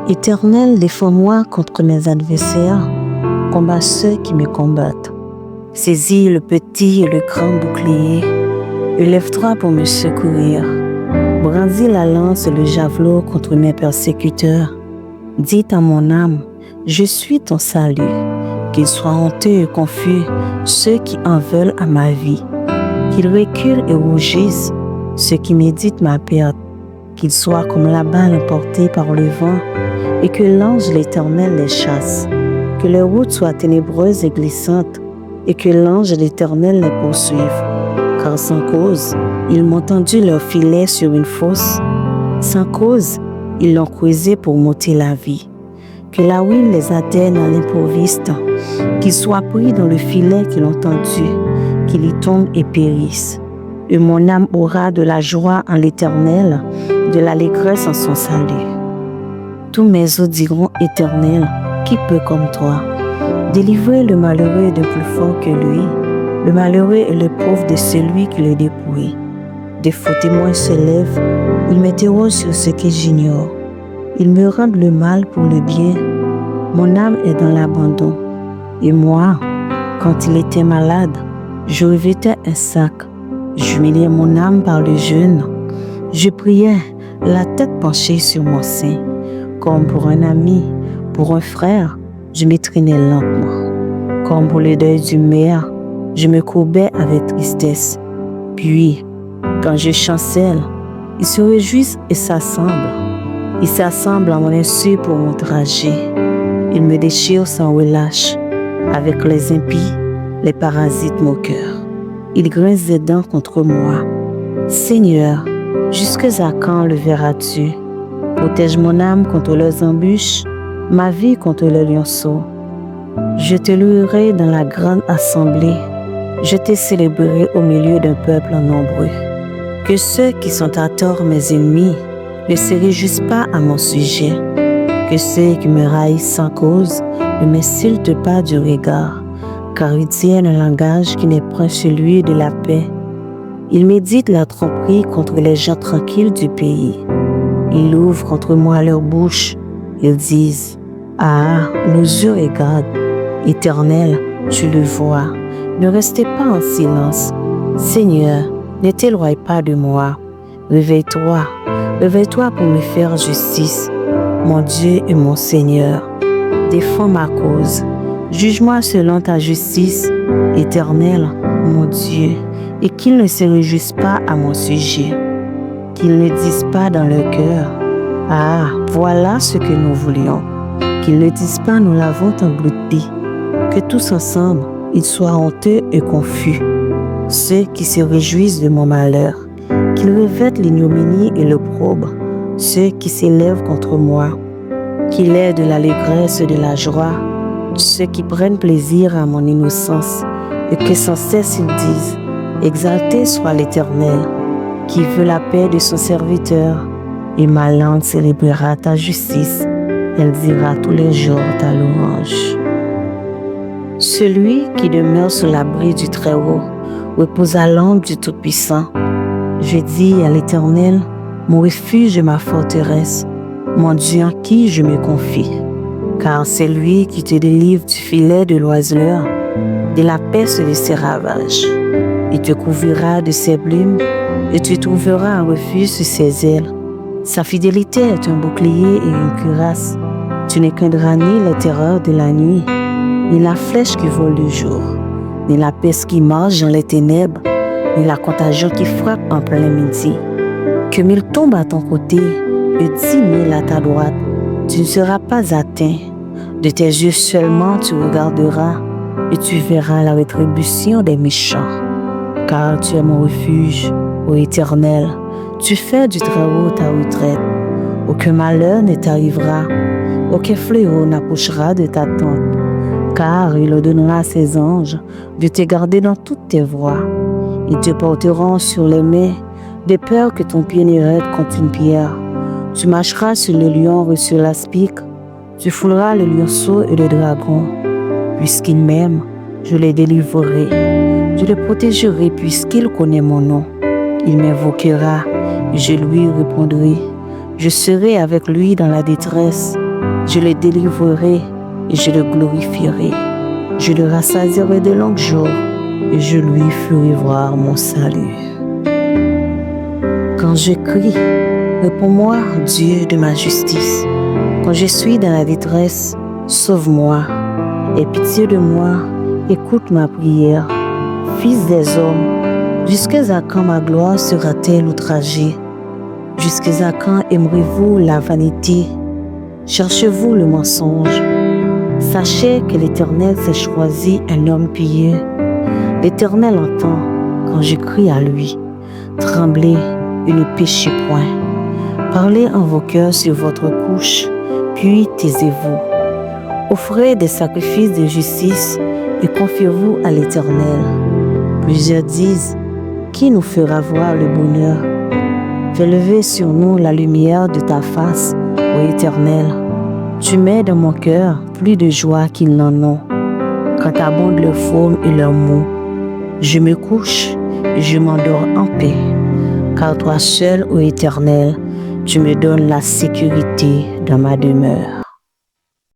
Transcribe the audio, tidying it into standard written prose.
Éternel, défends-moi contre mes adversaires, combat ceux qui me combattent. Saisis le petit et le grand bouclier, élève-toi pour me secourir. Brandis la lance et le javelot contre mes persécuteurs. Dites à mon âme, je suis ton salut. Qu'ils soient honteux et confus ceux qui en veulent à ma vie. Qu'ils reculent et rougissent ceux qui méditent ma perte. Qu'ils soient comme la balle emportée par le vent et que l'ange l'Éternel les chasse. Que leurs routes soient ténébreuses et glissantes et que l'ange l'Éternel les poursuive. Car sans cause, ils m'ont tendu leur filet sur une fosse. Sans cause, ils l'ont creusé pour m'ôter la vie. Que la ruine les atteigne à l'improviste, qu'ils soient pris dans le filet qu'ils ont tendu, qu'ils y tombent et périssent. Et mon âme aura de la joie en l'Éternel, de l'allégresse en son salut. Tous mes os diront, Éternel, qui peut comme toi? Délivrez le malheureux de plus fort que lui, le malheureux et le pauvre de celui qui le dépouille. Des faux témoins se lèvent, ils m'interrogent sur ce que j'ignore. Ils me rendent le mal pour le bien. Mon âme est dans l'abandon. Et moi, quand il était malade, je revêtais un sac. J'humiliais mon âme par le jeûne. Je priais, la tête penchée sur mon sein. Comme pour un ami, pour un frère, je m'étreignais lentement. Comme pour le deuil d'une mère, je me courbais avec tristesse. Puis, quand je chancelle, ils se réjouissent et s'assemblent. Ils s'assemblent à mon insu pour mon trajet. Ils me déchirent sans relâche. Avec les impies, les parasites moqueurs. Ils grincent des dents contre moi. Seigneur, jusque à quand le verras-tu? Protège mon âme contre leurs embûches, ma vie contre le lionceau. Je te louerai dans la grande assemblée. Je te célébrerai au milieu d'un peuple nombreux. Que ceux qui sont à tort mes ennemis ne se réjouissent pas à mon sujet. Que ceux qui me haïssent sans cause ne m'insultent pas du regard, car ils tiennent un langage qui n'est point celui de la paix. Ils méditent la tromperie contre les gens tranquilles du pays. Ils ouvrent contre moi leur bouche. Ils disent, ah, nos yeux regardent. Éternel, tu le vois. Ne restez pas en silence. Seigneur, ne t'éloigne pas de moi. Réveille-toi, réveille-toi pour me faire justice. Mon Dieu et mon Seigneur, défends ma cause. Juge-moi selon ta justice, Éternel, mon Dieu, et qu'ils ne se réjouissent pas à mon sujet. Qu'ils ne disent pas dans leur cœur, ah, voilà ce que nous voulions. Qu'ils ne disent pas, nous l'avons englouti. Que tous ensemble, ils soient honteux et confus. Ceux qui se réjouissent de mon malheur, qu'ils revêtent l'ignominie et l'opprobre, ceux qui s'élèvent contre moi, qu'il ait de l'allégresse et de la joie, ceux qui prennent plaisir à mon innocence, et que sans cesse ils disent, exalté soit l'Éternel, qui veut la paix de son serviteur, et ma langue célébrera ta justice, elle dira tous les jours ta louange. Celui qui demeure sous l'abri du Très-Haut repose à l'ombre du Tout-Puissant. Je dis à l'Éternel, mon refuge et ma forteresse, mon Dieu en qui je me confie. Car c'est lui qui te délivre du filet de l'oiseleur, de la peste de ses ravages. Il te couvrira de ses plumes et tu trouveras un refuge sous ses ailes. Sa fidélité est un bouclier et une cuirasse. Tu ne craindras ni les terreurs de la nuit, ni la flèche qui vole le jour, ni la peste qui marche dans les ténèbres, ni la contagion qui frappe en plein midi. Que 1000 tombent à ton côté et 10 000 à ta droite, tu ne seras pas atteint. De tes yeux seulement tu regarderas et tu verras la rétribution des méchants. Car tu es mon refuge, ô Éternel, tu fais du Très-Haut ta retraite. Aucun malheur ne t'arrivera, aucun fléau n'approchera de ta tente. Car il ordonnera à ses anges de te garder dans toutes tes voies. Ils te porteront sur les mains, de peur que ton pied n'arrête contre une pierre. Tu marcheras sur le lion et sur l'aspic. Tu fouleras le lionceau et le dragon. Puisqu'il m'aime, je le délivrerai. Je le protégerai puisqu'il connaît mon nom. Il m'invoquera et je lui répondrai. Je serai avec lui dans la détresse. Je le délivrerai et je le glorifierai. Je le rassasierai de longs jours et je lui ferai voir mon salut. Quand je crie, réponds-moi, Dieu de ma justice. Quand je suis dans la détresse, sauve-moi. Aie pitié de moi, écoute ma prière. Fils des hommes, jusqu'à quand ma gloire sera-t-elle outragée? Jusqu'à quand aimerez-vous la vanité? Cherchez-vous le mensonge? Sachez que l'Éternel s'est choisi un homme pieux. L'Éternel entend quand je crie à lui. Tremblez et ne péchez point. Parlez en vos cœurs sur votre couche, puis taisez-vous. Offrez des sacrifices de justice et confiez-vous à l'Éternel. Plusieurs disent, qui nous fera voir le bonheur? Fais lever sur nous la lumière de ta face, ô Éternel. Tu mets dans mon cœur plus de joie qu'ils n'en ont, quand abondent leur forme et leurs mots. Je me couche et je m'endors en paix, car toi seul, ô Éternel, tu me donnes la sécurité dans ma demeure.